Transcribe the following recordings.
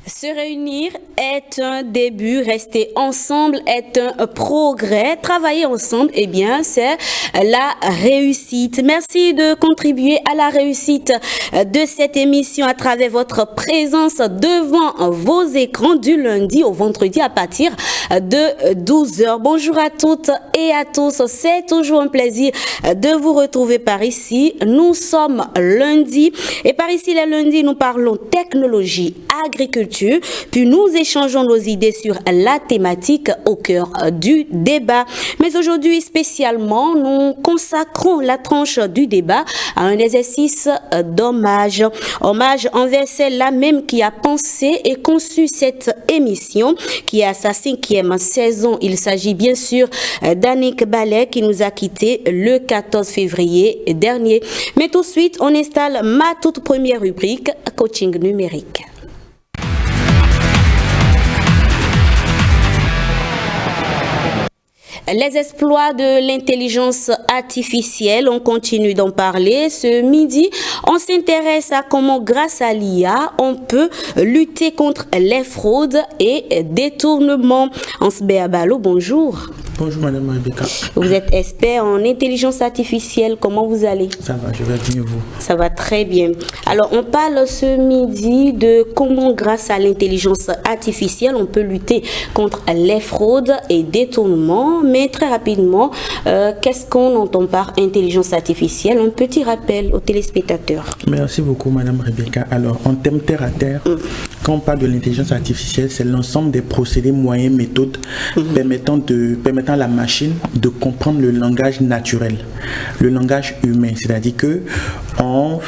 Se réunir est un début, rester ensemble est un progrès, travailler ensemble, eh bien, c'est la réussite. Merci de contribuer à la réussite de cette émission à travers votre présence devant vos écrans du lundi au vendredi à partir de 12h. Bonjour à toutes et à tous, c'est toujours un plaisir de vous retrouver par ici. Nous sommes lundi et par ici les lundis, nous parlons technologie, agriculture, puis nous échangeons nos idées sur la thématique au cœur du débat. Mais aujourd'hui spécialement, nous consacrons la tranche du débat à un exercice d'hommage. Hommage envers celle-là même qui a pensé et conçu cette émission, qui est à sa 5e saison. Il s'agit bien sûr d'Annick Ballet qui nous a quittés le 14 février dernier. Mais tout de suite, on installe ma toute première rubrique, coaching numérique. Les exploits de l'intelligence artificielle, on continue d'en parler. Ce midi, on s'intéresse à comment, grâce à l'IA, on peut lutter contre les fraudes et détournements. Ansbé Abalo, bonjour. Bonjour Madame Rebecca. Vous êtes expert en intelligence artificielle. Comment vous allez? Ça va, je vais bien vous. Ça va très bien. Alors, on parle ce midi de comment, grâce à l'intelligence artificielle, on peut lutter contre les fraudes et détournements. Mais très rapidement, qu'est-ce qu'on entend par intelligence artificielle? Un petit rappel aux téléspectateurs. Merci beaucoup Madame Rebecca. Alors, en termes terre à terre, quand on parle de l'intelligence artificielle, c'est l'ensemble des procédés, moyens, méthodes permettant à la machine de comprendre le langage naturel, le langage humain. C'est-à-dire que on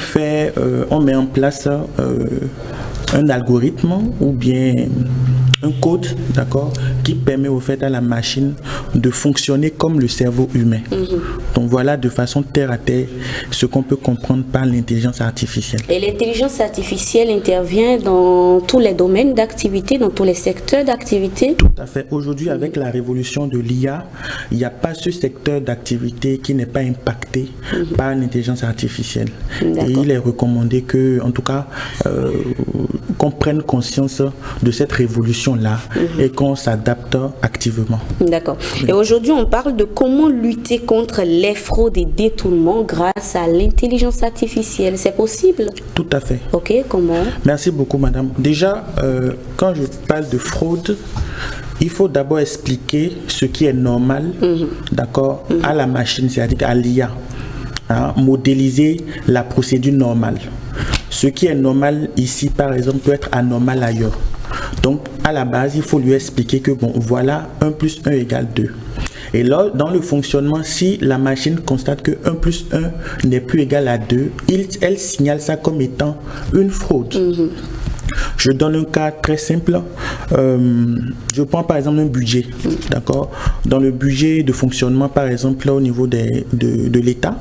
met en place un algorithme ou bien un code, d'accord, qui permet au fait à la machine de fonctionner comme le cerveau humain. Donc voilà de façon terre à terre ce qu'on peut comprendre par l'intelligence artificielle. Et l'intelligence artificielle intervient dans tous les domaines d'activité, dans tous les secteurs d'activité? Tout à fait. Aujourd'hui, avec la révolution de l'IA, il n'y a pas ce secteur d'activité qui n'est pas impacté par l'intelligence artificielle. Et il est recommandé que, en tout cas, qu'on prenne conscience de cette révolution-là et qu'on s'adapte activement. D'accord. Et aujourd'hui, on parle de comment lutter contre les fraudes et détournements grâce à l'intelligence artificielle. C'est possible? Tout à fait. Ok, comment? Merci beaucoup, madame. Déjà, quand je parle de fraude, il faut d'abord expliquer ce qui est normal, d'accord, à la machine, c'est-à-dire à l'IA. Modéliser la procédure normale. Ce qui est normal ici, par exemple, peut être anormal ailleurs. Donc, à la base, il faut lui expliquer que, bon, voilà, 1 plus 1 égale 2. Et là, dans le fonctionnement, si la machine constate que 1 plus 1 n'est plus égal à 2, elle signale ça comme étant une fraude. Je donne un cas très simple. Je prends par exemple un budget, d'accord. Dans le budget de fonctionnement, par exemple, là, au niveau de l'État,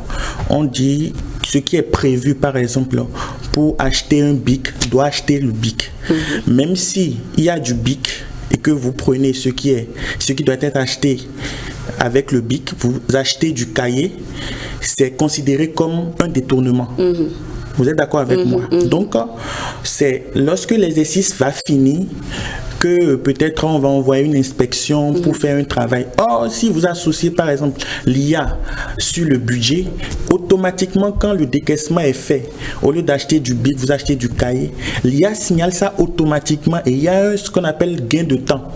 on dit ce qui est prévu, par exemple, pour acheter un BIC, doit acheter le BIC. Même si il y a du BIC et que vous prenez ce qui doit être acheté avec le BIC, vous achetez du cahier, c'est considéré comme un détournement. Vous êtes d'accord avec moi? Donc, c'est lorsque l'exercice va finir que peut-être on va envoyer une inspection pour faire un travail. Or, si vous associez par exemple l'IA sur le budget, automatiquement quand le décaissement est fait, au lieu d'acheter du BIC, vous achetez du cahier, l'IA signale ça automatiquement et il y a ce qu'on appelle gain de temps.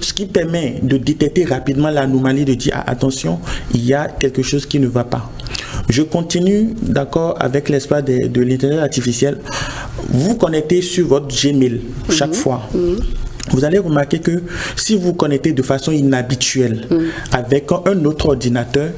Ce qui permet de détecter rapidement l'anomalie, de dire attention, il y a quelque chose qui ne va pas. Je continue, d'accord, avec l'espace de l'intelligence artificielle. Vous connectez sur votre Gmail chaque fois. Vous allez remarquer que si vous connectez de façon inhabituelle avec un autre ordinateur,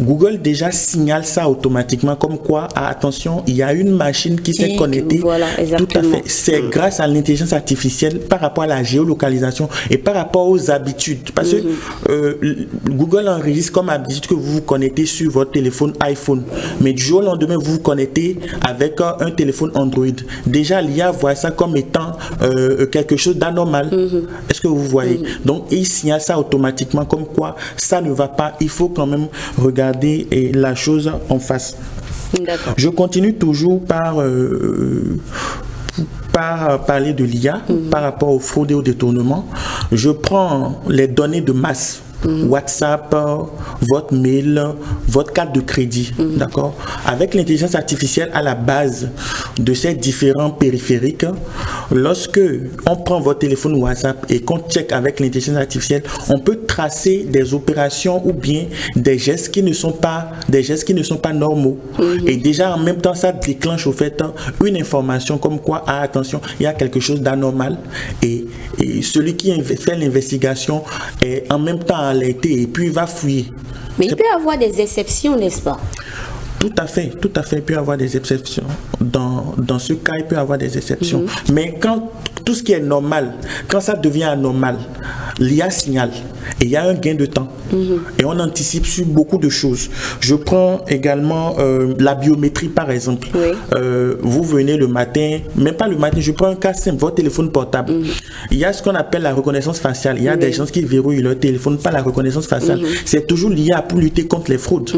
Google déjà signale ça automatiquement comme quoi, attention, il y a une machine qui s'est connectée. Voilà, exactement. Tout à fait. C'est grâce à l'intelligence artificielle par rapport à la géolocalisation et par rapport aux habitudes. Parce que Google enregistre comme habitude que vous vous connectez sur votre téléphone iPhone. Mais du jour au lendemain, vous vous connectez avec un téléphone Android. Déjà, l'IA voit ça comme étant quelque chose d'anormal. Est-ce que vous voyez? Donc, il signale ça automatiquement comme quoi ça ne va pas. Il faut quand même regarder la chose en face. Je continue toujours par parler de l'IA par rapport aux fraudes et aux détournements, je prends les données de masse. WhatsApp, votre mail, votre carte de crédit, d'accord? Avec l'intelligence artificielle à la base de ces différents périphériques, lorsque on prend votre téléphone WhatsApp et qu'on check avec l'intelligence artificielle, on peut tracer des opérations ou bien des gestes qui ne sont pas normaux. Et déjà en même temps, ça déclenche au fait une information comme quoi, ah, attention, il y a quelque chose d'anormal. Et celui qui fait l'investigation est en même temps alerté et puis il va fouiller. Mais il peut y avoir des exceptions, n'est-ce pas? Tout à fait, il peut y avoir des exceptions. Dans ce cas, il peut y avoir des exceptions. Mais quand tout ce qui est normal, quand ça devient anormal, l'IA signale et il y a un gain de temps. Et on anticipe sur beaucoup de choses. Je prends également la biométrie par exemple. Vous venez le matin, même pas le matin, je prends un cas simple, votre téléphone portable. Il y a ce qu'on appelle la reconnaissance faciale. Il y a des gens qui verrouillent leur téléphone par la reconnaissance faciale. C'est toujours l'IA pour lutter contre les fraudes.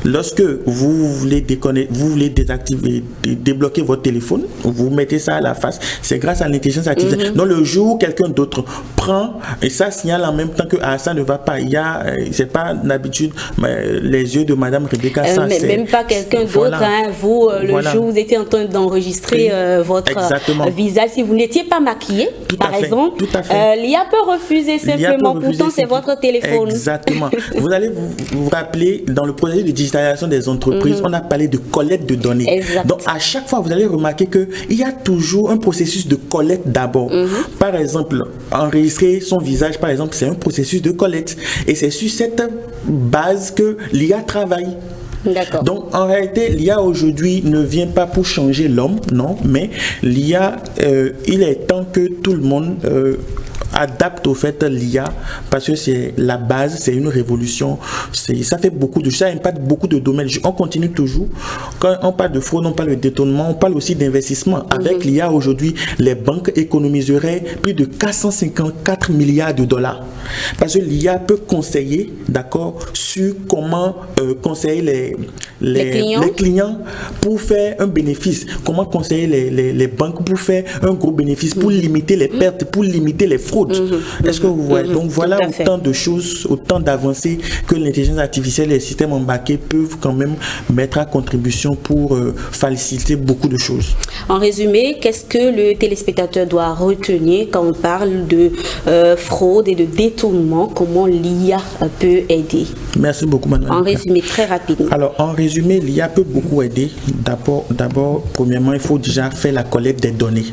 Lorsque vous voulez désactiver, débloquer votre téléphone, vous mettez ça à la face, c'est grâce à l'intelligence artificielle. Donc le jour où quelqu'un d'autre prend et ça signale en même temps que ça ne va pas, c'est pas d'habitude les yeux de Madame Rebecca. Même pas quelqu'un d'autre, vous, le jour où vous étiez en train d'enregistrer votre visage, si vous n'étiez pas maquillé, par exemple, l'IA peut refuser simplement, pourtant c'est votre téléphone. Exactement. Vous allez vous rappeler, dans le projet de digitalisation des entreprises, on a parlé de collecte de données. Donc à chaque fois, vous allez remarquer qu'il y a toujours un processus de collecte d'abord. Par exemple, enregistrer son visage, par exemple, c'est un processus de collecte. Et c'est sur cette base que l'IA travaille. Donc en réalité, l'IA aujourd'hui ne vient pas pour changer l'homme, non, mais l'IA, il est temps que tout le monde adapte au fait l'IA parce que c'est la base, c'est une révolution, ça fait beaucoup de ça impacte beaucoup de domaines. On continue toujours. Quand on parle de fraude, on parle de détournement, on parle aussi d'investissement. Avec l'IA aujourd'hui, les banques économiseraient plus de 454 milliards de dollars parce que l'IA peut conseiller, d'accord, sur comment conseiller les clients pour faire un bénéfice, comment conseiller les banques pour faire un gros bénéfice, pour limiter les pertes, pour limiter les fraudes. Est-ce que vous voyez? Donc voilà autant de choses, autant d'avancées que l'intelligence artificielle et les systèmes embarqués peuvent quand même mettre à contribution pour faciliter beaucoup de choses. En résumé, qu'est-ce que le téléspectateur doit retenir quand on parle de fraude et de détournement? Comment l'IA peut aider? Merci beaucoup, madame. En résumé, très rapidement. Alors, en résumé, l'IA peut beaucoup aider. D'abord, premièrement, il faut déjà faire la collecte des données.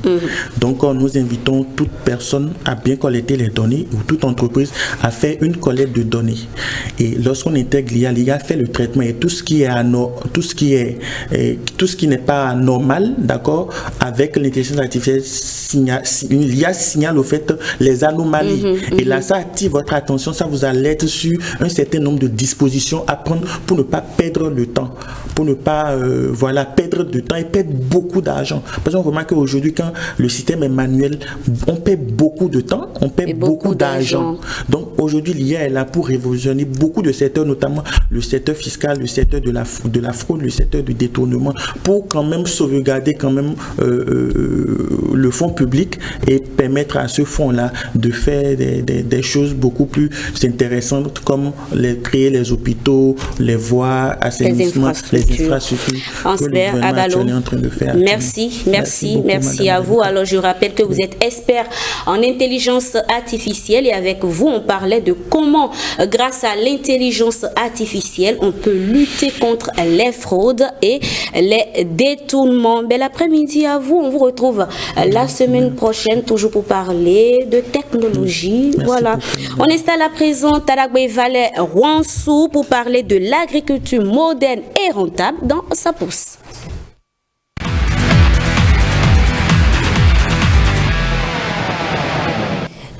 Donc, nous invitons toute personne à bien collecter les données ou toute entreprise à faire une collecte de données. Et lorsqu'on intègre l'IA fait le traitement et tout ce qui n'est pas normal, d'accord, avec l'intelligence artificielle, l'IA signale au fait les anomalies. Et là, ça attire votre attention, ça vous alerte sur un certain nombre de dispositions à prendre pour ne pas perdre le temps, pour ne pas perdre de temps et perdre beaucoup d'argent. Parce qu'on remarque qu'aujourd'hui, quand le système est manuel, on perd beaucoup de temps, on perd beaucoup d'argent. Donc aujourd'hui, l'IA est là pour révolutionner beaucoup de secteurs, notamment le secteur fiscal, le secteur de la fraude, le secteur du détournement, pour quand même sauvegarder quand même le fonds public et permettre à ce fonds-là de faire des choses beaucoup plus intéressantes comme créer les hôpitaux, les voies, assainissement, les infrastructures que le gouvernement actuel est en train de faire. Merci à vous. Alors je rappelle que vous êtes expert en intelligence artificielle et avec vous on parlait de comment grâce à l'intelligence artificielle on peut lutter contre les fraudes et les détournements. Bel après-midi à vous, on vous retrouve la semaine prochaine toujours pour parler de technologie. Voilà. On installe à présent Taragbe Valet Rwansou pour parler de l'agriculture moderne et rentable dans sa pousse.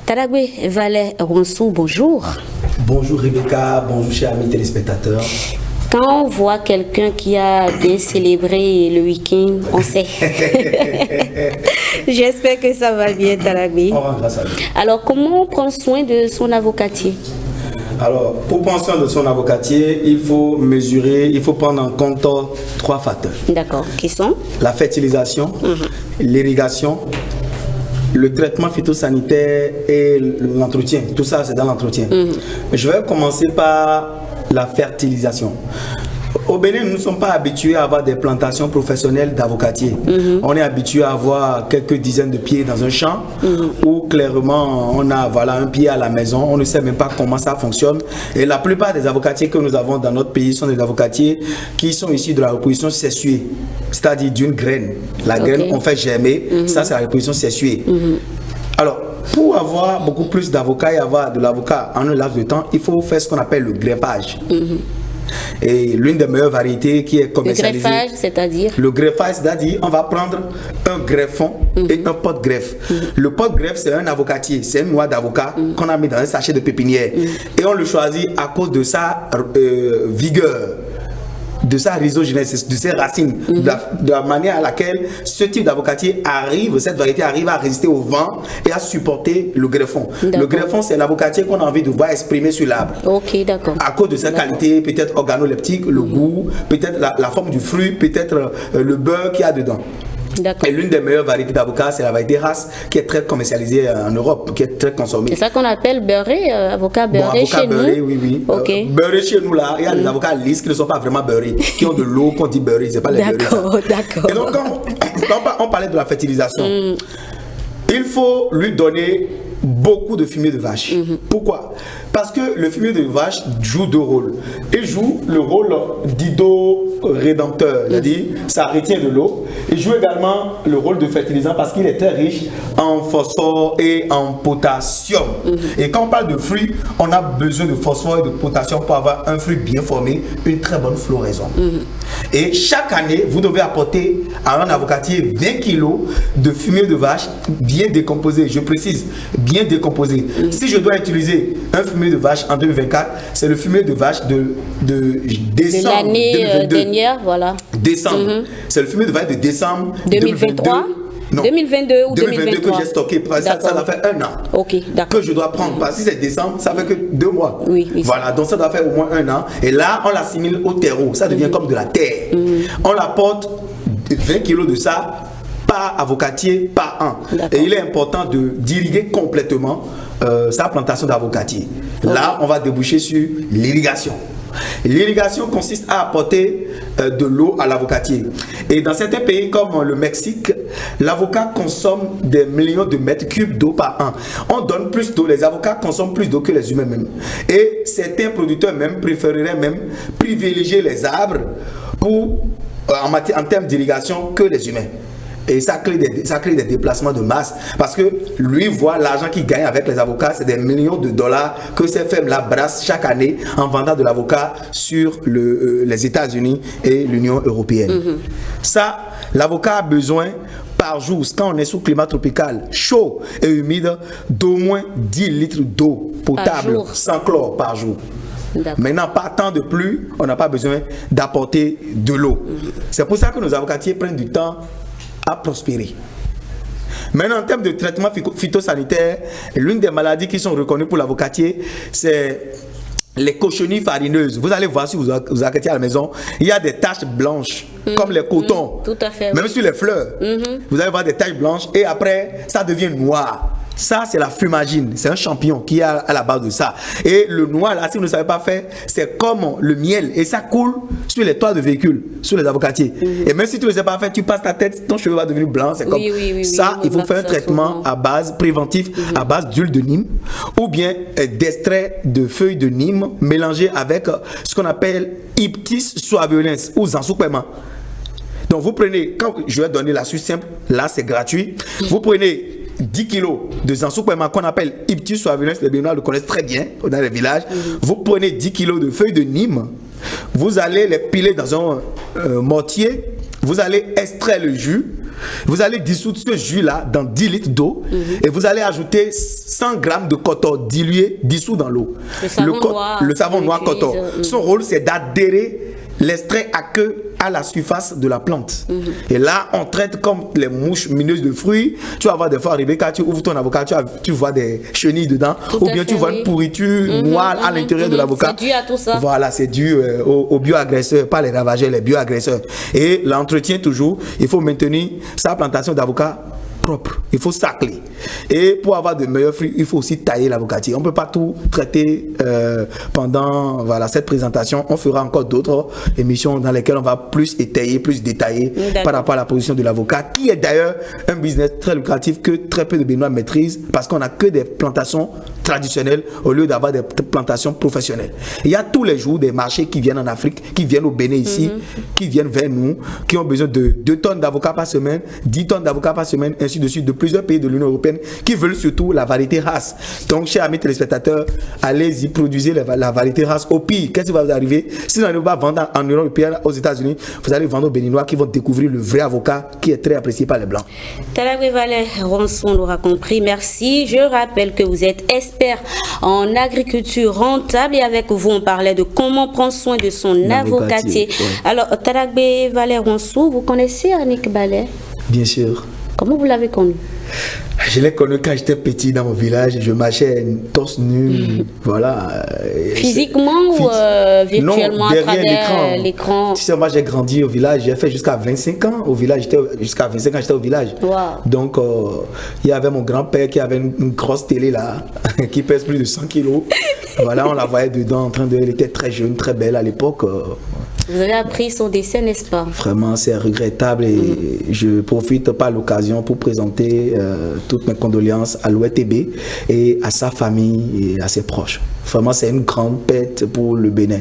Taragbe Valet Rwansou, bonjour. Bonjour Rebecca, bonjour chers amis téléspectateurs. Quand on voit quelqu'un qui a bien célébré le week-end, on sait. J'espère que ça va bien, Taragbe. On rend grâce à Dieu. Alors, comment on prend soin de son avocatier? Alors, pour prendre soin de son avocatier, il faut mesurer, il faut prendre en compte 3 facteurs. D'accord. Qui sont? La fertilisation, l'irrigation, le traitement phytosanitaire et l'entretien. Tout ça, c'est dans l'entretien. Je vais commencer par la fertilisation. Au Bénin, nous ne sommes pas habitués à avoir des plantations professionnelles d'avocatiers. On est habitué à avoir quelques dizaines de pieds dans un champ où clairement on a un pied à la maison. On ne sait même pas comment ça fonctionne. Et la plupart des avocatiers que nous avons dans notre pays sont des avocatiers qui sont issus de la reproduction sexuée, c'est-à-dire d'une graine. La graine, on fait germer. Ça, c'est la reproduction sexuée. Alors, pour avoir beaucoup plus d'avocats et avoir de l'avocat en un laps de temps, il faut faire ce qu'on appelle le greffage. Et l'une des meilleures variétés qui est commercialisée. Le greffage, c'est-à-dire? Le greffage, c'est-à-dire on va prendre un greffon et un pot-greffe. Le pot-greffe, c'est un avocatier, c'est une noix d'avocat qu'on a mis dans un sachet de pépinière. Et on le choisit à cause de sa vigueur, de sa rhizogenèse, de ses racines, de la manière à laquelle ce type d'avocatier arrive, cette variété arrive à résister au vent et à supporter le greffon. Le greffon, c'est l'avocatier qu'on a envie de voir exprimer sur l'arbre. Ok, d'accord. À cause de sa qualité, peut-être organoleptique, le goût, peut-être la forme du fruit, peut-être le beurre qu'il y a dedans. Et l'une des meilleures variétés d'avocats, c'est la variété race qui est très commercialisée en Europe, qui est très consommée. C'est ça qu'on appelle beurré, avocat beurré avocat chez beurré, nous. Oui. Okay. Beurré chez nous, là, il y a des avocats lisses qui ne sont pas vraiment beurrés, qui ont de l'eau, qu'on dit beurré, c'est pas les beurrés. D'accord. Et donc, quand on parlait de la fertilisation, il faut lui donner beaucoup de fumier de vache. Pourquoi? Parce que le fumier de vache joue 2 rôles. Il joue le rôle d'hydro-rédempteur, c'est-à-dire ça retient de l'eau. Il joue également le rôle de fertilisant parce qu'il est très riche en phosphore et en potassium. Et quand on parle de fruits, on a besoin de phosphore et de potassium pour avoir un fruit bien formé, une très bonne floraison. Et chaque année, vous devez apporter à un avocatier 20 kg de fumier de vache bien décomposé. Je précise, bien décomposé. Si je dois utiliser un fumier de vache en 2024, c'est le fumier de vache de décembre l'année dernière, voilà. Décembre. C'est le fumier de vache de décembre 2023. Non. 2022 ou 2023 que j'ai stocké. Ça doit faire 1 an. Ok, d'accord. Que je dois prendre. Parce que si c'est décembre, ça fait que 2 mois. Oui. Voilà, donc ça doit faire au moins 1 an. Et là, on l'assimile au terreau. Ça devient comme de la terre. On apporte 20 kilos de ça par avocatier par an. Et il est important d'irriguer complètement sa plantation d'avocatier. Là, on va déboucher sur l'irrigation. L'irrigation consiste à apporter de l'eau à l'avocatier. Et dans certains pays comme le Mexique, l'avocat consomme des millions de mètres cubes d'eau par an. On donne plus d'eau, les avocats consomment plus d'eau que les humains même. Et certains producteurs même préféreraient même privilégier les arbres en termes d'irrigation que les humains. Et ça crée des déplacements de masse parce que lui voit l'argent qu'il gagne avec les avocats, c'est des millions de dollars que ces firmes-là brassent chaque année en vendant de l'avocat sur les États-Unis et l'Union européenne. Ça, l'avocat a besoin par jour, quand on est sous climat tropical chaud et humide, d'au moins 10 litres d'eau potable sans chlore par jour. Maintenant, partant de plus, on n'a pas besoin d'apporter de l'eau. C'est pour ça que nos avocatiers prennent du temps à prospérer. Maintenant, en termes de traitement phytosanitaire, l'une des maladies qui sont reconnues pour l'avocatier, c'est les cochenilles farineuses. Vous allez voir si vous avocatiez à la maison, il y a des taches blanches, comme les cotons. Tout à fait. Même sur les fleurs, vous allez voir des taches blanches et après, ça devient noir. Ça, c'est la fumagine. C'est un champignon qui est à la base de ça. Et le noir, là, si vous ne savez pas faire, c'est comme le miel. Et ça coule sur les toits de véhicules, sur les avocatiers. Et même si tu ne le sais pas faire, tu passes ta tête, ton cheveu va devenir blanc. C'est comme ça. Il faut faire un traitement à base préventif, à base d'huile de Nîmes, ou bien d'extrait de feuilles de Nîmes mélangées avec ce qu'on appelle Iptis suaveolens ou Zansoupema. Donc vous prenez, quand je vais donner la suite simple, là c'est gratuit. Vous prenez 10 kilos de Zansoupema qu'on appelle Iptis suaveolens, les Béninois le connaissent très bien dans les villages. Vous prenez 10 kilos de feuilles de Nîmes, vous allez les piler dans un mortier, vous allez extraire le jus, vous allez dissoudre ce jus-là dans 10 litres d'eau et vous allez ajouter 100 grammes de coton dilué, dissous dans l'eau. Le savon noir coton. Son rôle, c'est d'adhérer l'extrait a que à la surface de la plante. Et là, on traite comme les mouches mineuses de fruits. Tu vas voir des fois arriver, quand tu ouvres ton avocat, tu vois des chenilles dedans, ou bien tu vois une pourriture noire à l'intérieur de l'avocat. C'est dû à tout ça. Voilà, c'est dû aux bioagresseurs, pas les ravageurs, les bioagresseurs. Et l'entretien toujours, il faut maintenir sa plantation d'avocat propre, il faut sacler. Et pour avoir de meilleurs fruits, il faut aussi tailler l'avocatier. On ne peut pas tout traiter pendant cette présentation. On fera encore d'autres émissions dans lesquelles on va plus étayer, plus détailler par rapport à la position de l'avocat, qui est d'ailleurs un business très lucratif que très peu de Béninois maîtrisent, parce qu'on n'a que des plantations traditionnelles au lieu d'avoir des plantations professionnelles. Il y a tous les jours des marchés qui viennent en Afrique, qui viennent au Bénin ici, qui viennent vers nous, qui ont besoin de 2 tonnes d'avocats par semaine, 10 tonnes d'avocats par semaine, ainsi de suite, de plusieurs pays de l'Union européenne qui veulent surtout la variété race. Donc, chers amis téléspectateurs, allez-y, produisez la variété race. Au pire, qu'est-ce qui va vous arriver? Si vous n'allez pas vendre en Union européenne, aux États-Unis, vous allez vendre aux Béninois qui vont découvrir le vrai avocat qui est très apprécié par les Blancs. Talabé Valère Ronson l'aura compris. Merci. Je rappelle que vous êtes expert en agriculture rentable et avec vous, on parlait de comment prendre soin de son avocatier. Ouais. Alors, Talabé Valère Ronson, vous connaissez Annick Ballet? Bien sûr. Comment vous l'avez connu? Je l'ai connu quand j'étais petit dans mon village. Je marchais torse nu, voilà. Physiquement ou virtuellement à travers l'écran? Tu sais, moi j'ai grandi au village. J'ai fait jusqu'à 25 ans au village. Jusqu'à 25 ans, j'étais au village. Wow. Donc, il y avait mon grand-père qui avait une grosse télé là, qui pèse plus de 100 kilos. Voilà, on la voyait dedans en train de... Elle était très jeune, très belle à l'époque. Vous avez appris son décès, n'est-ce pas? Vraiment, c'est regrettable et je profite par l'occasion pour présenter toutes mes condoléances à l'OETB et à sa famille et à ses proches. Vraiment, c'est une grande perte pour le Bénin.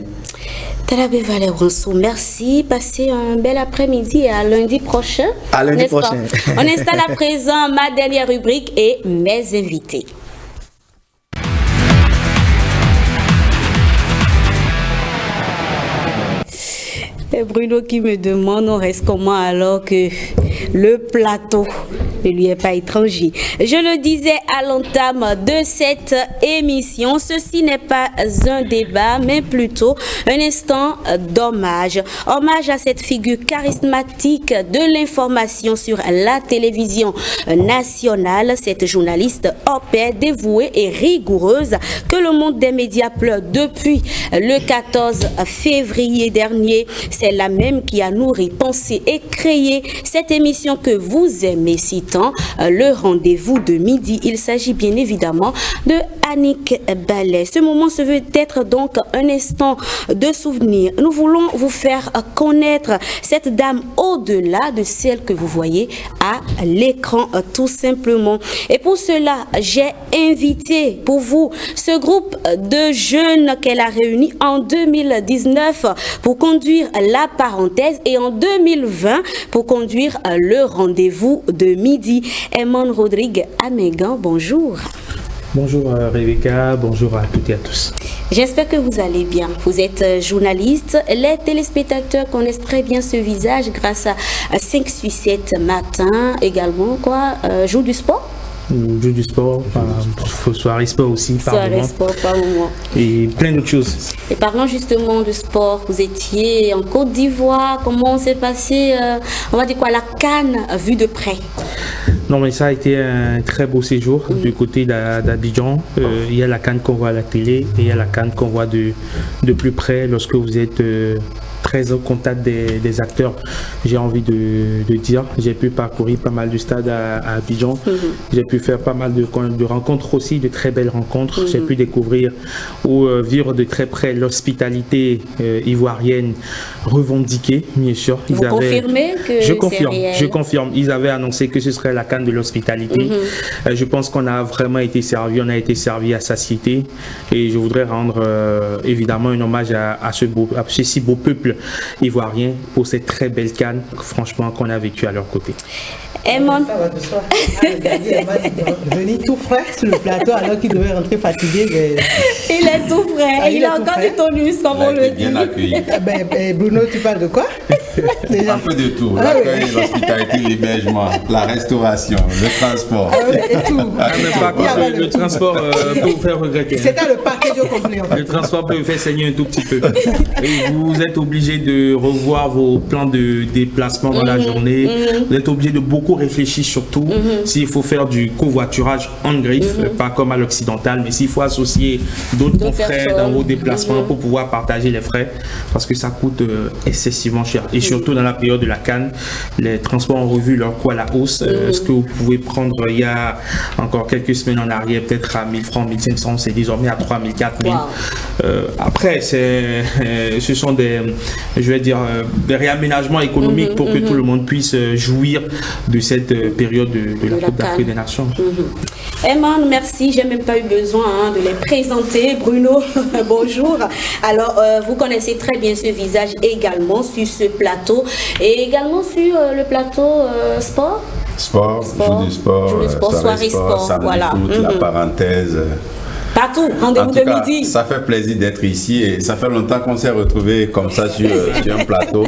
Talabé Valère Ronson, merci. Passez un bel après-midi et à lundi prochain. À lundi prochain. On installe à présent ma dernière rubrique et mes invités. Et Bruno qui me demande, on reste comment alors que le plateau ne lui est pas étranger. Je le disais à l'entame de cette émission, ceci n'est pas un débat, mais plutôt un instant d'hommage. Hommage à cette figure charismatique de l'information sur la télévision nationale, cette journaliste paix, dévouée et rigoureuse que le monde des médias pleure depuis le 14 février dernier. C'est la même qui a nourri, pensé et créé cette émission que vous aimez si tant, le rendez-vous de midi. Il s'agit bien évidemment de Annick Ballet. Ce moment se veut être donc un instant de souvenir. Nous voulons vous faire connaître cette dame au-delà de celle que vous voyez à l'écran, tout simplement. Et pour cela, j'ai invité pour vous ce groupe de jeunes qu'elle a réunis en 2019 pour conduire la parenthèse et en 2020 pour conduire le rendez-vous de midi. Eman Rodrigue Amégan, bonjour. Bonjour Rebecca, bonjour à toutes et à tous. J'espère que vous allez bien. Vous êtes journaliste. Les téléspectateurs connaissent très bien ce visage grâce à 5 Suissettes matin également. Jour du sport? Jour du sport, soirée sport aussi, par moment. Et plein d'autres choses. Et parlons justement de sport. Vous étiez en Côte d'Ivoire. Comment s'est passé, on va dire quoi, la CAN vue de près? Non, mais ça a été un très beau séjour du côté d'Abidjan. Il y a la CAN qu'on voit à la télé et il y a la CAN qu'on voit de plus près lorsque vous êtes très au contact des acteurs. J'ai envie de dire, j'ai pu parcourir pas mal de stades à Abidjan. J'ai pu faire pas mal de rencontres aussi, de très belles rencontres. J'ai pu découvrir ou vivre de très près l'hospitalité ivoirienne revendiquée, bien sûr. Vous confirmez que je confirme. Ils avaient annoncé que ce serait la CAN de l'hospitalité. Je pense qu'on a vraiment été servi, on a été servi à satiété. Et je voudrais rendre évidemment un hommage à ce si beau peuple ivoirien pour cette très belle CAN, franchement, qu'on a vécu à leur côté. Eman. Ça va de soi. Regardez, Eman est venu tout frais sur le plateau alors qu'il devait rentrer fatigué. Mais... Il est tout frais. Il a encore du tonus, comme on le dit. Bien accueilli. Bruno, tu parles de quoi? Déjà. Un peu de tout. L'accueil, l'hospitalité, l'hébergement, la restauration, le transport. Et tout. Le transport peut vous faire regretter. C'était le package au complet en fait. Le transport peut vous faire saigner un tout petit peu. Et vous êtes obligé de revoir vos plans de déplacement dans la journée. Vous êtes obligé de beaucoup réfléchir surtout s'il faut faire du covoiturage en griffe, pas comme à l'occidental, mais s'il faut associer d'autres confrères dans vos déplacements pour pouvoir partager les frais, parce que ça coûte excessivement cher. Et surtout dans la période de la CAN, les transports ont revu leur coût à la hausse. Ce que vous pouvez prendre il y a encore quelques semaines en arrière, peut-être à 1000 francs, 1500, c'est désormais à 3000, 4000. Après, ce sont des réaménagements économiques pour que tout le monde puisse jouir de cette période de la Coupe d'Afrique des Nations. Eman, merci. J'ai même pas eu besoin de les présenter. Bruno, bonjour. Alors, vous connaissez très bien ce visage également sur ce plateau et également sur le plateau sport. Sport, jour du sport, soirée sport, samedi voilà. foot, la parenthèse. Partout, rendez-vous de midi. Ça fait plaisir d'être ici et ça fait longtemps qu'on s'est retrouvés comme ça sur un plateau.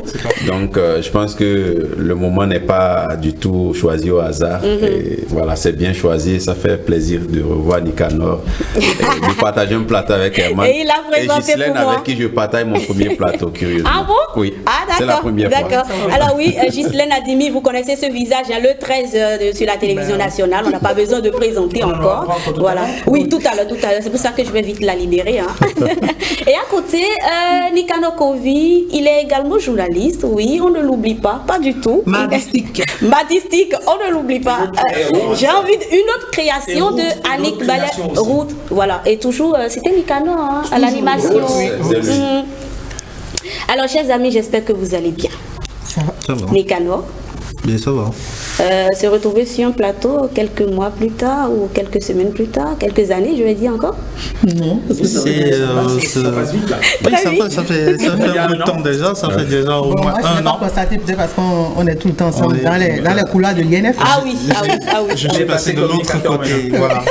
Donc, je pense que le moment n'est pas du tout choisi au hasard. Et voilà, c'est bien choisi. Ça fait plaisir de revoir Nicanor et de partager un plateau avec Herman. Et il a présenté Ghislaine, pour moi. avec qui je partage mon premier plateau, curieusement. Ah bon? Oui, ah, c'est la première fois. D'accord. Alors oui, Ghislaine Adimi, vous connaissez ce visage, le 13 sur la télévision nationale. On n'a pas besoin de présenter encore. Voilà. Oui, tout à l'heure. C'est pour ça que je vais vite la libérer. Hein. Et à côté, Nicanor Kovi, il est également journaliste. Oui, on ne l'oublie pas, pas du tout. Madistique. Madistique, on ne l'oublie pas. J'ai envie d'une autre création de Annick Ballet. Route. Voilà. Et toujours, c'était Nicanor hein, à l'animation. Alors, chers amis, j'espère que vous allez bien. Ça va. Nicanor. Bien, ça va. Se retrouver sur un plateau quelques mois plus tard ou quelques semaines plus tard, quelques années, je vais dire encore. Non, Ça passe vite là. Oui, ça fait un peu de temps déjà. Ça fait déjà au moins moi, je n'ai pas constaté peut-être parce qu'on est tout le temps ensemble dans les couloirs de l'INF. Ah oui. Je suis passé de l'autre côté. Voilà.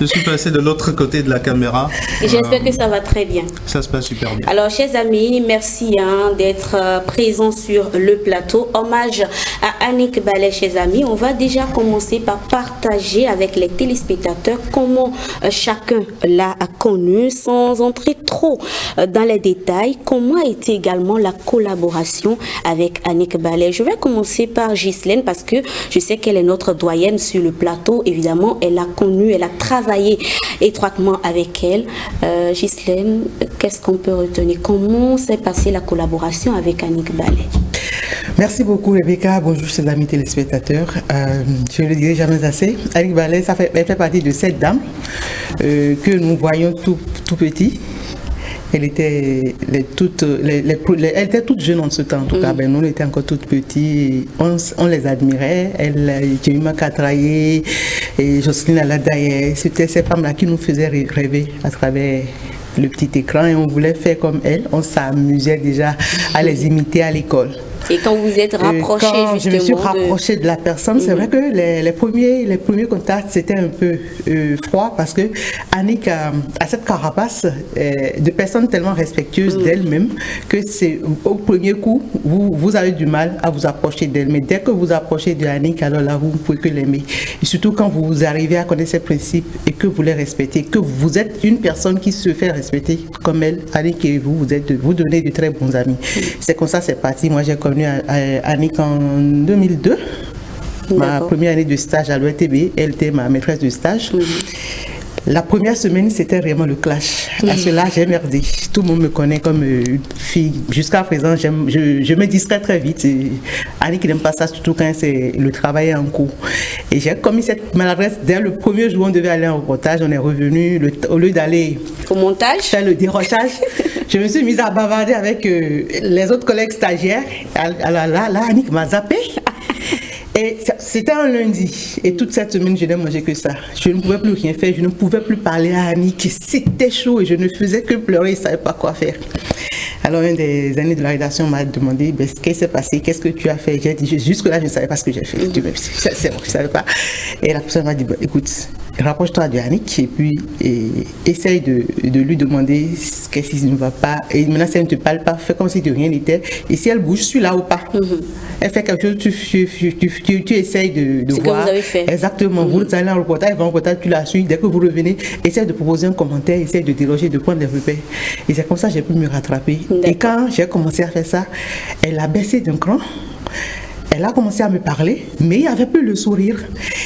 Je suis passé de l'autre côté de la caméra. Et j'espère que ça va très bien. Ça se passe super bien. Alors, chers amis, merci d'être présents sur le plateau. Hommage à Annick Ballet, chers amis. On va déjà commencer par partager avec les téléspectateurs comment chacun l'a connu, sans entrer trop dans les détails. Comment a été également la collaboration avec Annick Ballet? Je vais commencer par Ghislaine parce que je sais qu'elle est notre doyenne sur le plateau. Évidemment, elle a connu, elle a travaillé étroitement avec elle. Ghislaine, qu'est-ce qu'on peut retenir? Comment s'est passée la collaboration avec Annick Ballet? Merci beaucoup Rebecca, bonjour chers amis téléspectateurs. Je ne le dirai jamais assez. Annick Ballet, elle fait partie de cette dame que nous voyons tout petit. Elle était toute jeune en ce temps, en tout cas. Ben, nous, on était encore toutes petites. On les admirait. Jemima Katraye et Jocelyne Aladaye. C'était ces femmes-là qui nous faisaient rêver à travers le petit écran. Et on voulait faire comme elles. On s'amusait déjà à les imiter à l'école. Et quand vous êtes rapproché justement je me suis rapprochée de la personne, c'est vrai que les premiers contacts c'était un peu froid parce que Annick a cette carapace de personne tellement respectueuse d'elle-même que c'est au premier coup vous avez du mal à vous approcher d'elle, mais dès que vous approchez de Annick, alors là vous ne pouvez que l'aimer. Et surtout quand vous arrivez à connaître ses principes et que vous les respectez, que vous êtes une personne qui se fait respecter comme elle, Annick et vous devenez de très bons amis. C'est comme ça c'est parti. Moi j'ai connu Annick en 2002, ma première année de stage à l'OETB. Elle était ma maîtresse de stage. La première semaine, c'était vraiment le clash. À cela, j'ai merdé. Tout le monde me connaît comme une fille. Jusqu'à présent, je me distrais très vite. Annick n'aime pas ça, surtout quand le travail est en cours. Et j'ai commis cette maladresse. Dès le premier jour, on devait aller en reportage. On est revenu. Au lieu d'aller au montage, faire le dérochage, je me suis mise à bavarder avec les autres collègues stagiaires. Là, Annick m'a zappé. Et c'était un lundi. Et toute cette semaine, je n'ai mangé que ça. Je ne pouvais plus rien faire. Je ne pouvais plus parler à Annick. C'était chaud et je ne faisais que pleurer. Je ne savais pas quoi faire. Alors, un des amis de la rédaction m'a demandé qu'est-ce qui s'est passé, qu'est-ce que tu as fait. J'ai dit, jusque-là, je ne savais pas ce que j'ai fait. C'est bon, je ne savais pas. Et la personne m'a dit, écoute, rapproche-toi de Annick et puis essaye de lui demander qu'est-ce qui ne va pas. Et maintenant, si elle ne te parle pas, fais comme si de rien n'était. Et si elle bouge, je suis là ou pas. Elle fait quelque chose, tu essayes de voir. Ce que vous avez fait. Exactement. Vous allez en reportage, tu la suis. Dès que vous revenez, essaye de proposer un commentaire, essaye de déroger, de prendre les repères. Et c'est comme ça que j'ai pu me rattraper. Et quand j'ai commencé à faire ça, elle a baissé d'un cran. Elle a commencé à me parler, mais il n'y avait plus le sourire.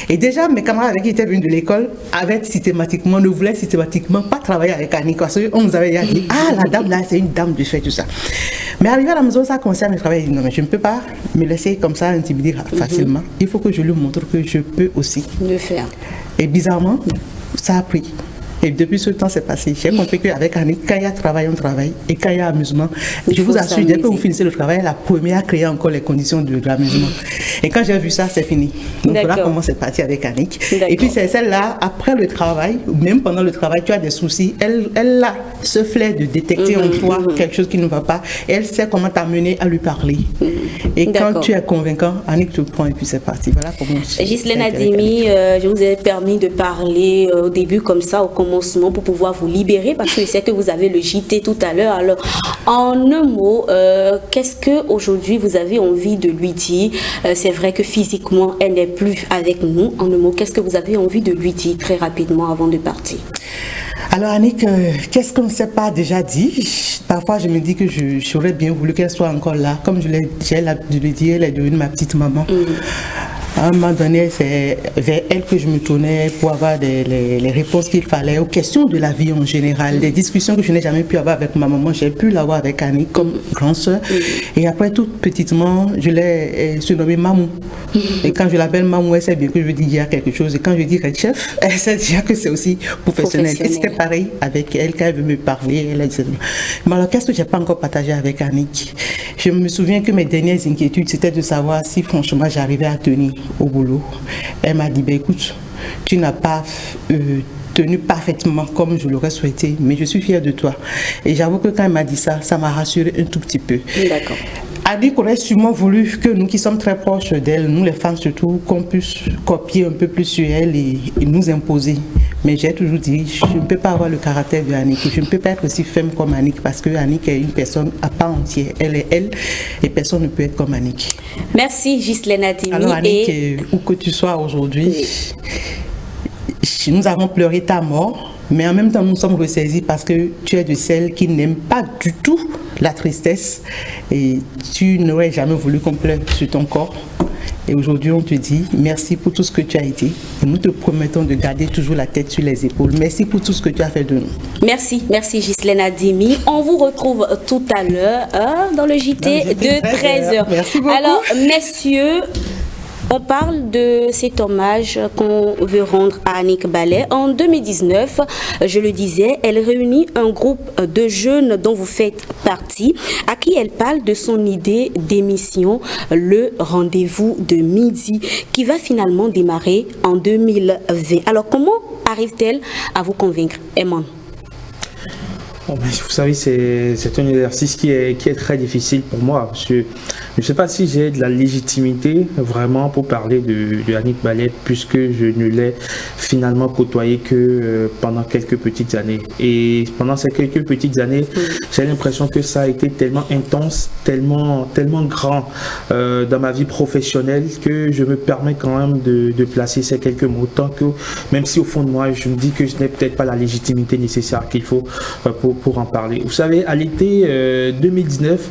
Et déjà, mes camarades avec qui étaient venus de l'école ne voulaient systématiquement pas travailler avec Annick. Parce qu'on nous avait dit, la dame là, c'est une dame de fait, tout ça. Mais arrivé à la maison, ça a commencé à me travailler. Non, mais je ne peux pas me laisser comme ça intimider facilement. Il faut que je lui montre que je peux aussi le faire. Et bizarrement, ça a pris. Et depuis ce temps, c'est passé. J'ai compris qu'avec Annick, quand il y a travail, on travaille. Et quand il y a amusement, je vous assure, dès que vous finissez le travail, la première à créer encore les conditions de l'amusement. Et quand j'ai vu ça, c'est fini. Donc voilà comment c'est parti avec Annick. Et puis c'est celle-là, après le travail, même pendant le travail, tu as des soucis. Elle a ce flair de détecter en toi quelque chose qui ne va pas. Et elle sait comment t'amener à lui parler. Et quand tu es convaincant, Annick te prend et puis c'est parti. Voilà comment. Ghislaine Adimi, je vous ai permis de parler au début comme ça, au commencement, pour pouvoir vous libérer, parce que je sais que vous avez le JT tout à l'heure. Alors, en un mot, qu'est-ce que aujourd'hui vous avez envie de lui dire? C'est vrai que physiquement, elle n'est plus avec nous. En un mot, qu'est-ce que vous avez envie de lui dire très rapidement avant de partir? Alors Annick, qu'est-ce qu'on ne s'est pas déjà dit? Parfois je me dis que j'aurais bien voulu qu'elle soit encore là. Comme j'ai l'habitude de le dire, elle est devenue ma petite maman. À un moment donné, c'est vers elle que je me tournais pour avoir les réponses qu'il fallait aux questions de la vie en général. Des discussions que je n'ai jamais pu avoir avec ma maman, j'ai pu l'avoir avec Annick comme grande soeur. Et après, tout petitement, je l'ai surnommée Mamou. Et quand je l'appelle Mamou, elle sait bien que je veux dire quelque chose. Et quand je dis Red Chef, elle sait déjà que c'est aussi professionnel. Et c'était pareil avec elle, quand elle veut me parler. Elle a dit, mais alors, qu'est-ce que je n'ai pas encore partagé avec Annick? Je me souviens que mes dernières inquiétudes, c'était de savoir si franchement j'arrivais à tenir au boulot. Elle m'a dit, écoute, tu n'as pas tenu parfaitement comme je l'aurais souhaité, mais je suis fière de toi. Et j'avoue que quand elle m'a dit ça, ça m'a rassuré un tout petit peu. D'accord. Annick aurait sûrement voulu que nous qui sommes très proches d'elle, nous les femmes surtout, qu'on puisse copier un peu plus sur elle et nous imposer. Mais j'ai toujours dit, je ne peux pas avoir le caractère de Annick. Je ne peux pas être aussi ferme comme Annick parce que Annick est une personne à part entière. Elle est elle et personne ne peut être comme Annick. Merci Ghislaine Adimi. Alors Annick, où que tu sois aujourd'hui, nous avons pleuré ta mort, mais en même temps nous sommes ressaisis parce que tu es de celles qui n'aiment pas du tout la tristesse et tu n'aurais jamais voulu qu'on pleure sur ton corps. Et aujourd'hui, on te dit merci pour tout ce que tu as été. Et nous te promettons de garder toujours la tête sur les épaules. Merci pour tout ce que tu as fait de nous. Merci Ghislaine Adimi. On vous retrouve tout à l'heure dans le JT de 13h. Merci beaucoup. Alors, messieurs, on parle de cet hommage qu'on veut rendre à Annick Ballet. En 2019, je le disais, elle réunit un groupe de jeunes dont vous faites partie, à qui elle parle de son idée d'émission, le rendez-vous de midi, qui va finalement démarrer en 2020. Alors, comment arrive-t-elle à vous convaincre, Eman? Vous savez, c'est un exercice qui est très difficile pour moi. Parce que je ne sais pas si j'ai de la légitimité vraiment pour parler de Annick Ballet, puisque je ne l'ai finalement côtoyée que pendant quelques petites années. Et pendant ces quelques petites années, j'ai l'impression que ça a été tellement intense, tellement grand dans ma vie professionnelle que je me permets quand même de placer ces quelques mots. Tant que, même si au fond de moi, je me dis que je n'ai peut-être pas la légitimité nécessaire qu'il faut pour en parler. Vous savez, à l'été 2019,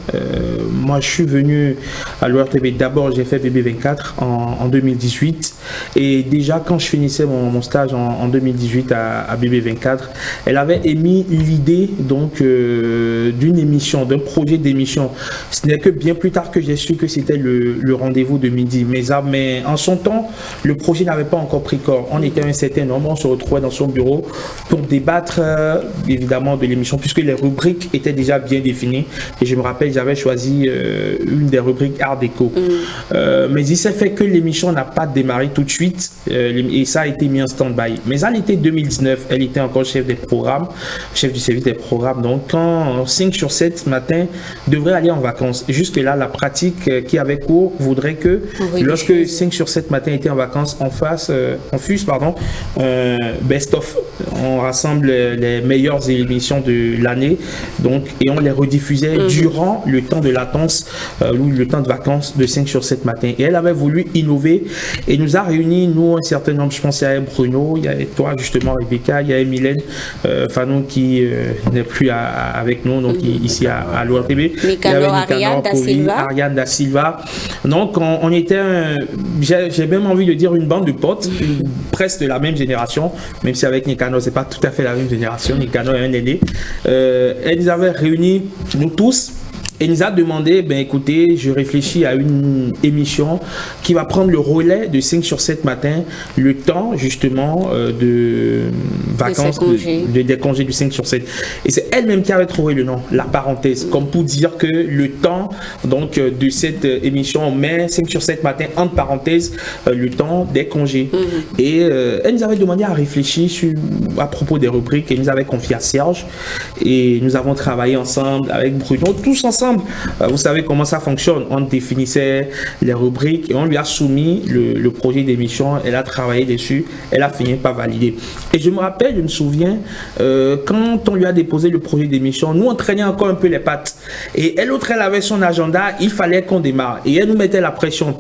moi je suis venu à l'ORTB. D'abord, j'ai fait BB24 en 2018. Et déjà, quand je finissais mon stage en 2018 à BB24, elle avait émis l'idée donc d'une émission, d'un projet d'émission. Ce n'est que bien plus tard que j'ai su que c'était le rendez-vous de midi. Mais en son temps, le projet n'avait pas encore pris corps. On était un certain nombre, on se retrouvait dans son bureau pour débattre évidemment de l'émission, puisque les rubriques étaient déjà bien définies. Et je me rappelle, j'avais choisi une des rubriques Art déco. Mais il s'est fait que l'émission n'a pas démarré tout de suite et ça a été mis en stand-by. Mais à l'été 2019, elle était encore chef des programmes, chef du service des programmes. Donc quand 5 sur 7 matin devrait aller en vacances. Jusque-là, la pratique qui avait cours voudrait que lorsque 5 sur 7 matin était en vacances, on fuse best-of. On rassemble les meilleures émissions de l'année et on les rediffusait durant le temps de latence ou le temps de vacances de 5 sur 7 matin. Et elle avait voulu innover et nous a réunis, nous, un certain nombre. Je pense qu'il y avait Bruno, il y avait toi justement, Rebecca, il y avait Mylène Fanon qui n'est plus avec nous, donc ici à l'ORTB. Ariane da Silva. Donc on était, j'ai même envie de dire une bande de potes, presque de la même génération, même si avec Nicanor, c'est pas tout à fait la même génération. Nicanor est un aîné. Elle nous avait réunis, nous tous. Et nous a demandé, écoutez, je réfléchis à une émission qui va prendre le relais de 5 sur 7 matin, le temps justement de vacances, des congés du 5 sur 7. Et c'est elle-même qui avait trouvé le nom, la parenthèse, comme pour dire que le temps donc, de cette émission, on met 5 sur 7 matin, entre parenthèses, le temps des congés. Et elle nous avait demandé à réfléchir à propos des rubriques et nous avait confié à Serge. Et nous avons travaillé ensemble avec Bruno, tous ensemble. Vous savez comment ça fonctionne. On définissait les rubriques et on lui a soumis le projet d'émission. Elle a travaillé dessus. Elle a fini par valider. Et je me souviens, quand on lui a déposé le projet d'émission, nous on traînait encore un peu les pattes. Et elle avait son agenda. Il fallait qu'on démarre. Et elle nous mettait la pression.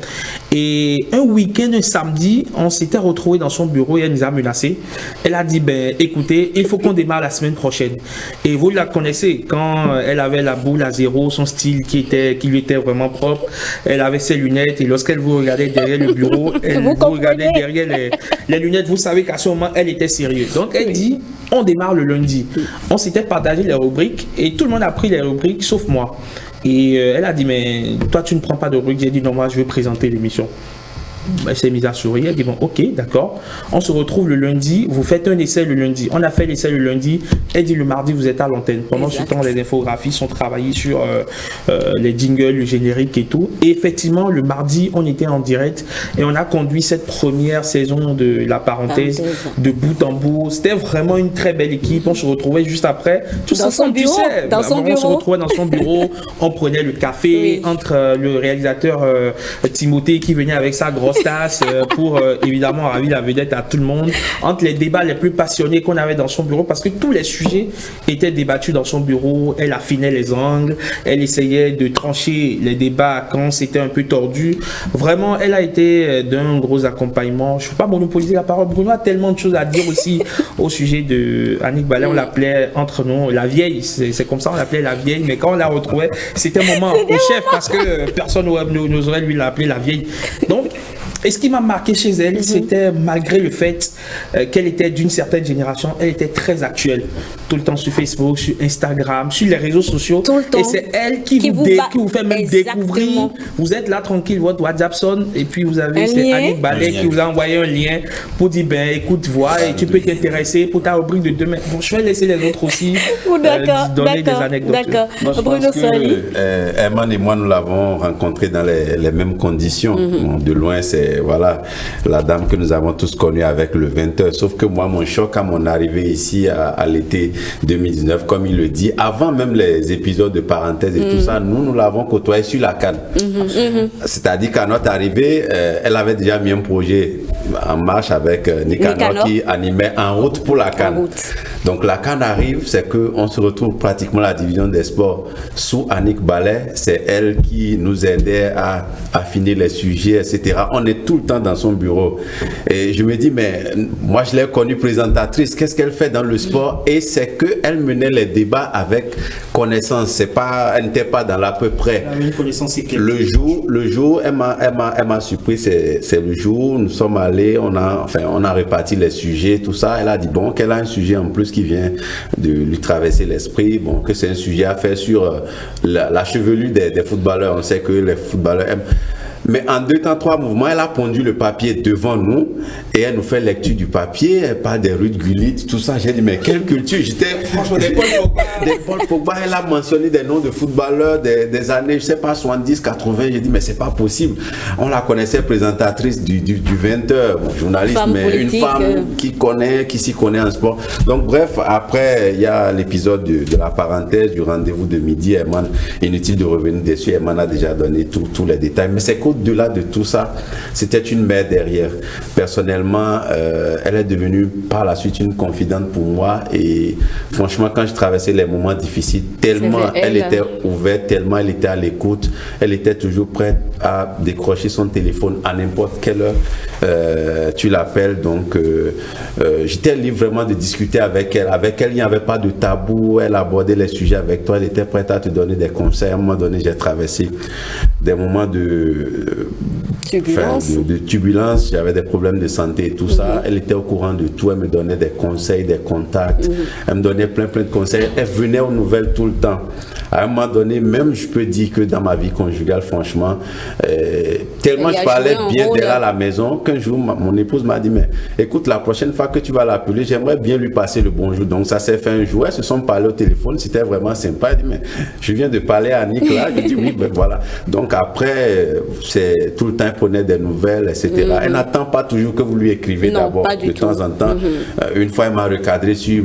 Et un week-end, un samedi, on s'était retrouvés dans son bureau et elle nous a menacés. Elle a dit, écoutez, il faut qu'on démarre la semaine prochaine. Et vous la connaissez, quand elle avait la boule à zéro, son style qui lui était vraiment propre, elle avait ses lunettes et lorsqu'elle vous regardait derrière le bureau, elle vous regardait derrière les lunettes, vous savez qu'à ce moment, elle était sérieuse. Donc elle dit, on démarre le lundi. On s'était partagé les rubriques et tout le monde a pris les rubriques sauf moi. Et elle a dit, mais toi tu ne prends pas de rubrique. J'ai dit, non, moi je veux présenter l'émission. Elle s'est mise à sourire, elle dit bon ok d'accord, on se retrouve le lundi, vous faites un essai le lundi, on a fait l'essai le lundi, elle dit le mardi vous êtes à l'antenne. Pendant ce temps les infographies sont travaillées sur les jingles, le générique et tout, et effectivement le mardi on était en direct et on a conduit cette première saison de la parenthèse de bout en bout. C'était vraiment une très belle équipe. On se retrouvait juste après tous ensemble, tu sais, on se retrouvait dans son bureau, on prenait le café entre le réalisateur Timothée qui venait avec sa grosse tasse pour évidemment ravir la vedette à tout le monde, entre les débats les plus passionnés qu'on avait dans son bureau, parce que tous les sujets étaient débattus dans son bureau. Elle affinait les angles, elle essayait de trancher les débats quand c'était un peu tordu. Vraiment, elle a été d'un gros accompagnement. Je ne peux pas monopoliser la parole. Bruno a tellement de choses à dire aussi au sujet de Annick Ballet. On l'appelait entre nous la vieille, c'est comme ça on l'appelait la vieille, mais quand on la retrouvait, c'était un moment au chef parce que personne n'oserait lui l'appeler la vieille. Donc, et ce qui m'a marqué chez elle, c'était malgré le fait qu'elle était d'une certaine génération, elle était très actuelle. Tout le temps sur Facebook, sur Instagram, sur les réseaux sociaux. Tout le temps. Et c'est elle qui vous fait même découvrir. Vous êtes là tranquille, votre WhatsApp sonne et puis vous avez Annick Ballet qui vous a envoyé un lien pour dire écoute, vois et tu peux t'intéresser pour ta rubrique de demain. Bon, je vais laisser les autres aussi donner des anecdotes. D'accord. Bruno Soli. Herman et moi, nous l'avons rencontré dans les mêmes conditions. Bon, de loin, c'est voilà la dame que nous avons tous connue avec le 20h. Sauf que moi, mon choc à mon arrivée ici à l'été 2019, comme il le dit, avant même les épisodes de parenthèse et tout ça, nous l'avons côtoyé sur la CAN. C'est-à-dire qu'à notre arrivée, elle avait déjà mis un projet en marche avec Nicanor qui animait En route pour la CAN. Donc la CAN arrive, c'est qu'on se retrouve pratiquement la division des sports sous Annick Ballet. C'est elle qui nous aidait à affiner les sujets, etc. On est tout le temps dans son bureau. Et je me dis, mais moi je l'ai connue présentatrice, qu'est-ce qu'elle fait dans le sport? Et c'est qu'elle menait les débats avec connaissance. Elle n'était pas dans l'à peu près. Le jour, elle m'a surpris, c'est le jour où nous sommes allés, on a réparti les sujets, tout ça. Elle a dit, bon, qu'elle a un sujet en plus qui vient de lui traverser l'esprit, bon, que c'est un sujet à faire sur la chevelure des footballeurs. On sait que les footballeurs aiment. Mais en 2 temps, 3 mouvements, elle a pondu le papier devant nous et elle nous fait lecture du papier. Elle parle des rues de Gullit, tout ça. J'ai dit, mais quelle culture! J'étais franchement des Paul Pogba. Elle a mentionné des noms de footballeurs des années, je sais pas, 70, 80. J'ai dit, mais c'est pas possible. On la connaissait présentatrice du 20h, journaliste, femme mais politique, une femme qui s'y connaît en sport. Donc, bref, après, il y a l'épisode de la parenthèse, du rendez-vous de midi. Herman, inutile de revenir dessus. Herman a déjà donné tous les détails. Mais c'est qu'au-delà de tout ça, c'était une mère derrière. Personnellement, elle est devenue par la suite une confidente pour moi. Et franchement, quand je traversais les moments difficiles, tellement elle était ouverte, tellement elle était à l'écoute, elle était toujours prête à décrocher son téléphone à n'importe quelle heure. Tu l'appelles. Donc, j'étais libre vraiment de discuter avec elle. Avec elle, il n'y avait pas de tabou. Elle abordait les sujets avec toi. Elle était prête à te donner des conseils. À un moment donné, j'ai traversé des moments de turbulence. J'avais des problèmes de santé et tout ça. Elle était au courant de tout. Elle me donnait des conseils, des contacts. Elle me donnait plein de conseils. Elle venait aux nouvelles tout le temps. À un moment donné, même je peux dire que dans ma vie conjugale, franchement, tellement je parlais bien d'elle à la maison qu'un jour, mon épouse m'a dit, mais écoute, la prochaine fois que tu vas l'appeler, j'aimerais bien lui passer le bonjour. Donc ça s'est fait un jour. Elles se sont parlé au téléphone. C'était vraiment sympa. Elle dit, mais je viens de parler à Annick là. Je dis, oui, ben voilà. Donc après, c'est tout le temps, elle prenait des nouvelles, etc. Elle n'attend pas toujours que vous lui écrivez d'abord, de temps en temps. Une fois, elle m'a recadré sur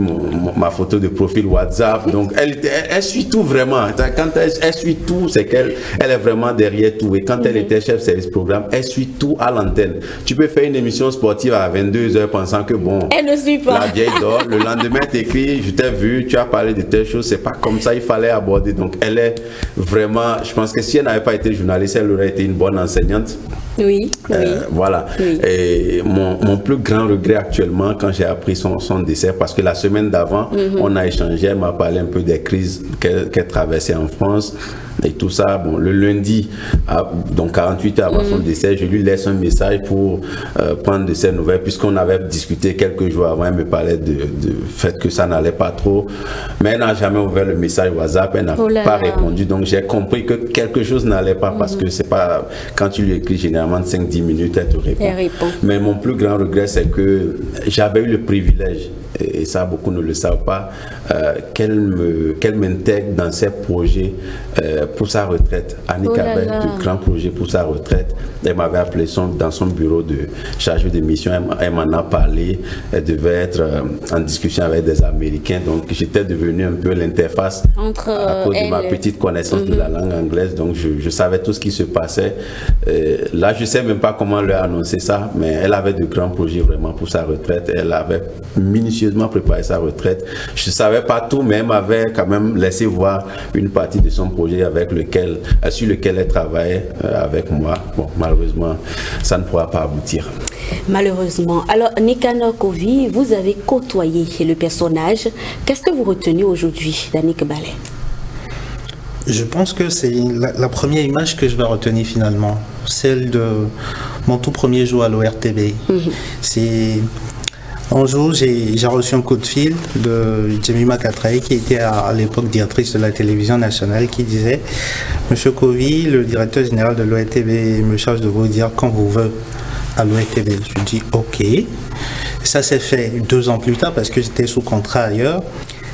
ma photo de profil WhatsApp. Donc elle suit tout vraiment. Quand elle suit tout, c'est qu'elle est vraiment derrière tout. Et quand elle était chef service programme, elle suit tout à l'antenne. Tu peux faire une émission sportive à 22h pensant que bon, elle ne suit pas. La vieille dort. Le lendemain, t'écris, je t'ai vu, tu as parlé de telle chose. C'est pas comme ça, il fallait aborder. Donc elle est vraiment, je pense que si elle n'avait pas été journaliste, elle aurait été une bonne enseignante. Oui. Voilà. Oui. Et mon plus grand regret actuellement, quand j'ai appris son décès, parce que la semaine d'avant, on a échangé, elle m'a parlé un peu des crises qu'elle traversait en France et tout ça. Bon, le lundi, donc 48 heures avant son décès, je lui laisse un message pour prendre de ses nouvelles, puisqu'on avait discuté quelques jours avant. Elle me parlait de fait que ça n'allait pas trop, mais elle n'a jamais ouvert le message WhatsApp, elle n'a pas répondu. Donc j'ai compris que quelque chose n'allait pas, parce que c'est pas, quand tu lui écris généralement 5-10 minutes, elle te répond. Mais mon plus grand regret, c'est que j'avais eu le privilège, et ça beaucoup ne le savent pas, qu'elle m'intègre dans ses projets pour sa retraite. Annick avait de grands projets pour sa retraite. Elle m'avait appelé dans son bureau de chargé de mission. Elle m'en a parlé. Elle devait être en discussion avec des Américains. Donc j'étais devenu un peu l'interface à cause de ma petite connaissance de la langue anglaise. Donc je savais tout ce qui se passait. Là, je ne sais même pas comment leur annoncer ça, mais elle avait de grands projets vraiment pour sa retraite. Elle avait minutieusement préparé sa retraite. Je ne savais pas tout, mais elle m'avait quand même laissé voir une partie de son projet sur lequel elle travaillait avec moi. Bon, malheureusement, ça ne pourra pas aboutir. Malheureusement. Alors, Nicanor Kovi, vous avez côtoyé le personnage. Qu'est-ce que vous retenez aujourd'hui d'Annick Ballet? Je pense que c'est la première image que je vais retenir finalement, celle de mon tout premier jour à l'ORTB. C'est un jour, j'ai reçu un coup de fil de Jemima Katraï, qui était à l'époque directrice de la télévision nationale, qui disait « Monsieur Kovi, le directeur général de l'ORTB me charge de vous dire quand vous voulez à l'ORTB. » Je dis « Ok ». Ça s'est fait 2 ans plus tard parce que j'étais sous contrat ailleurs.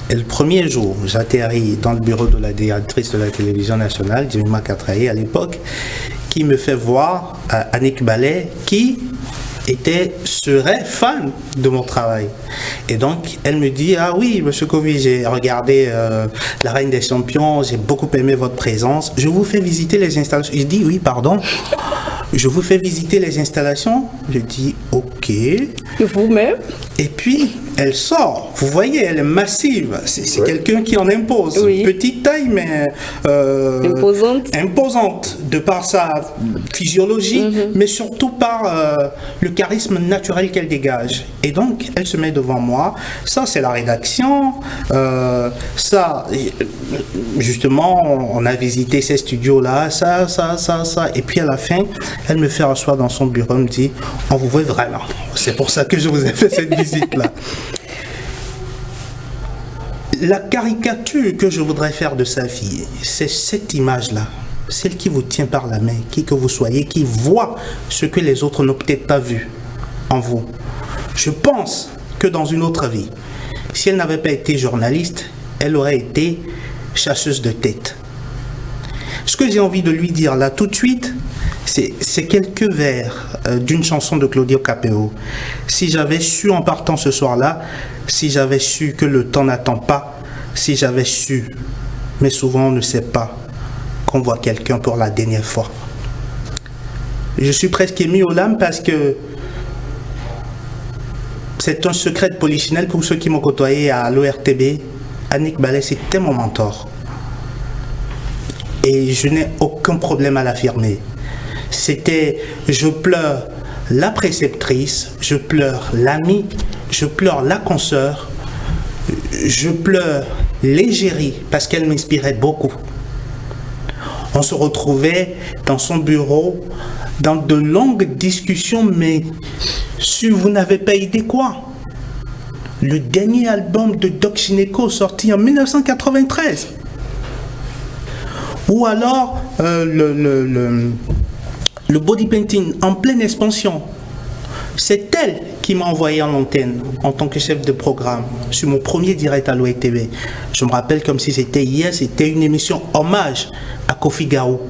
Et le premier jour, j'atterris dans le bureau de la directrice de la télévision nationale, Jemima Katraï à l'époque, qui me fait voir Annick Ballet, qui serait fan de mon travail. Et donc, elle me dit, ah oui, monsieur Kovi, j'ai regardé La Reine des Champions, j'ai beaucoup aimé votre présence, je vous fais visiter les installations. Je dis, oui, pardon, je vous fais visiter les installations. Je dis, ok. Vous-même? Et puis, elle sort. Vous voyez, elle est massive. C'est quelqu'un qui en impose. Oui. Petite taille, mais imposante de par sa physiologie, mais surtout par le charisme naturel qu'elle dégage. Et donc, elle se met devant moi. Ça, c'est la rédaction. Ça, justement, on a visité ces studios-là. Ça. Et puis, à la fin, elle me fait asseoir dans son bureau. Elle me dit, on vous veut vraiment. C'est pour ça que je vous ai fait cette visite-là. La caricature que je voudrais faire de sa vie, c'est cette image-là. celle qui vous tient par la main, qui que vous soyez, qui voit ce que les autres n'ont peut-être pas vu en vous. Je pense que dans une autre vie, si elle n'avait pas été journaliste, elle aurait été chasseuse de tête. Ce que j'ai envie de lui dire là tout de suite, c'est quelques vers d'une chanson de Claudio Capéo. Si j'avais su en partant ce soir-là, si j'avais su que le temps n'attend pas, si j'avais su, mais souvent on ne sait pas qu'on voit quelqu'un pour la dernière fois. Je suis presque ému aux larmes parce que c'est un secret de polichinelle pour ceux qui m'ont côtoyé à l'ORTB. Annick Ballet, c'était mon mentor. Et je n'ai aucun problème à l'affirmer. C'était, je pleure la préceptrice, je pleure l'amie, je pleure la consoeur, je pleure l'égérie parce qu'elle m'inspirait beaucoup. On se retrouvait dans son bureau, dans de longues discussions, mais sur vous n'avez pas idée quoi. Le dernier album de Doc Gineco sorti en 1993. Ou alors le body painting en pleine expansion. C'est elle qui m'a envoyé en antenne en tant que chef de programme sur mon premier direct à l'ORTB. Je me rappelle comme si c'était hier, c'était une émission hommage à Kofi Gao.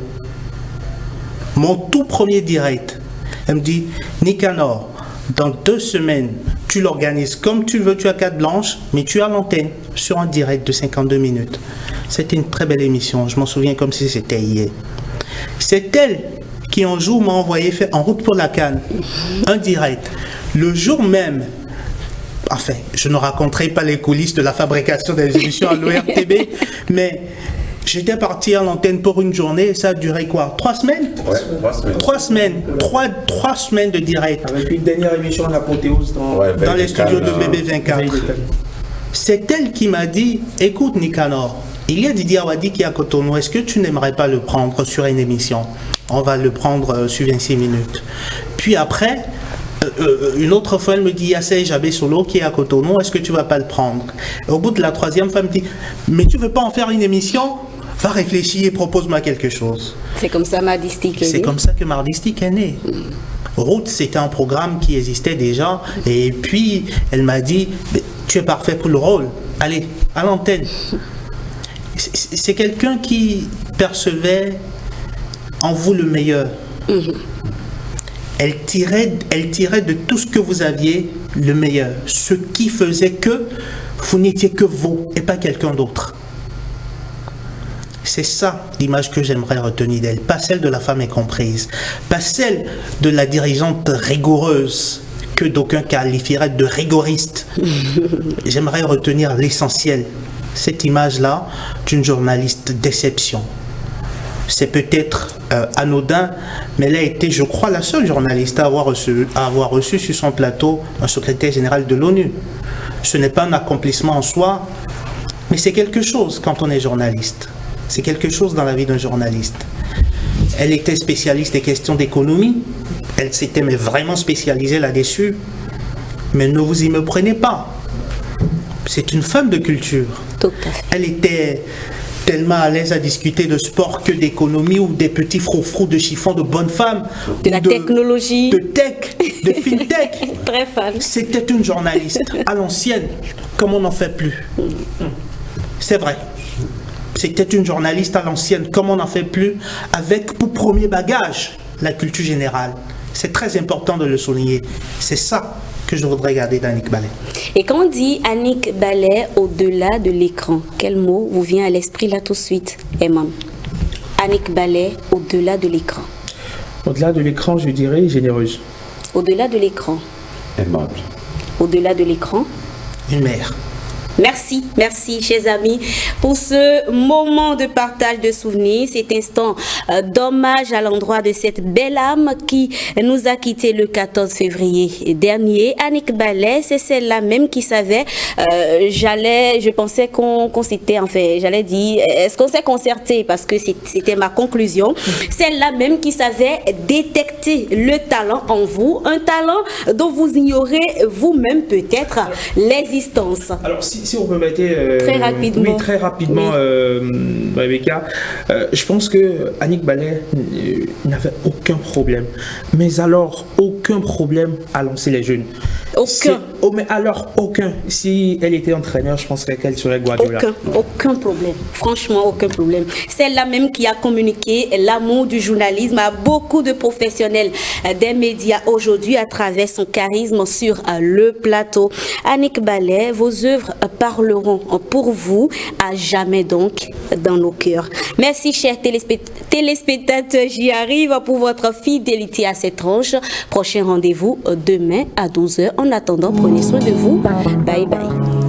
Mon tout premier direct. Elle me dit, Nicanor, dans 2 semaines, tu l'organises comme tu veux, tu as carte blanche, mais tu as l'antenne sur un direct de 52 minutes. C'était une très belle émission, je m'en souviens comme si c'était hier. C'est elle qui un jour m'a envoyé faire En route pour la Cannes, un direct. Le jour même, enfin, je ne raconterai pas les coulisses de la fabrication des émissions à l'ORTB, mais j'étais parti à l'antenne pour une journée, et ça a duré quoi? 3 semaines? Ouais, 3 semaines. 3 semaines. 3 semaines de direct. Avec une dernière émission à l'apothéose Dans les studios de BB24. C'est elle qui m'a dit, écoute Nicanor, il y a Didier Awadi qui est à Cotonou, est-ce que tu n'aimerais pas le prendre sur une émission? On va le prendre sur 26 minutes. Puis après, une autre fois, elle me dit, Yassé Jabé Solo qui est à Cotonou, est-ce que tu vas pas le prendre? Et au bout de la 3e fois, elle me dit, mais tu veux pas en faire une émission? Va réfléchir et propose-moi quelque chose. C'est comme ça Mardistique est né. C'est comme ça que Mardistique est né. Route, c'était un programme qui existait déjà. Et puis, elle m'a dit, tu es parfait pour le rôle. Allez, à l'antenne. C'est quelqu'un qui percevait en vous le meilleur. Elle tirait de tout ce que vous aviez le meilleur. Ce qui faisait que vous n'étiez que vous et pas quelqu'un d'autre. C'est ça l'image que j'aimerais retenir d'elle. Pas celle de la femme incomprise. Pas celle de la dirigeante rigoureuse que d'aucuns qualifieraient de rigoriste. J'aimerais retenir l'essentiel. Cette image-là d'une journaliste d'exception. C'est peut-être anodin, mais elle a été, je crois, la seule journaliste à avoir reçu sur son plateau un secrétaire général de l'ONU. Ce n'est pas un accomplissement en soi, mais c'est quelque chose quand on est journaliste. C'est quelque chose dans la vie d'un journaliste. Elle était spécialiste des questions d'économie. Elle s'était mais vraiment spécialisée là-dessus. Mais ne vous y méprenez pas. C'est une femme de culture. Tout à fait. Elle était tellement à l'aise à discuter de sport que d'économie ou des petits froufrous de chiffon de bonnes femmes. De la technologie. De tech, de fintech. Très fan. C'était une journaliste à l'ancienne, comme on n'en fait plus. C'est vrai. C'était une journaliste à l'ancienne, comme on n'en fait plus, avec pour premier bagage la culture générale. C'est très important de le souligner. C'est ça que je voudrais garder d'Annick Ballet. Et quand on dit Annick Ballet au-delà de l'écran, quel mot vous vient à l'esprit là tout de suite, Emam? Annick Ballet au-delà de l'écran. Au-delà de l'écran, je dirais généreuse. Au-delà de l'écran. Aimable. Au-delà de l'écran. Une mère. Merci, chers amis, pour ce moment de partage de souvenirs, cet instant d'hommage à l'endroit de cette belle âme qui nous a quittés le 14 février dernier. Annick Ballet, c'est celle-là même qui savait, je pensais qu'on s'était, enfin, j'allais dire, est-ce qu'on s'est concerté, parce que c'était ma conclusion, celle-là même qui savait détecter le talent en vous, un talent dont vous ignorez vous-même peut-être l'existence. Alors, si si vous permettez. Très rapidement. Oui, très rapidement, Rebecca. Je pense que Annick Ballet n'avait aucun problème. Mais alors, aucun problème à lancer les jeunes. Aucun. Mais alors, aucun. Si elle était entraîneur, je penserais qu'elle serait Guardiola. Aucun problème. Franchement, aucun problème. Celle-là même qui a communiqué l'amour du journalisme à beaucoup de professionnels des médias aujourd'hui à travers son charisme sur le plateau. Annick Ballet, vos œuvres parleront pour vous à jamais donc dans nos cœurs. Merci chers téléspectateurs, j'y arrive pour votre fidélité à cette tranche. Prochain rendez-vous demain à 12h. En attendant, prenez soin de vous. Bye bye.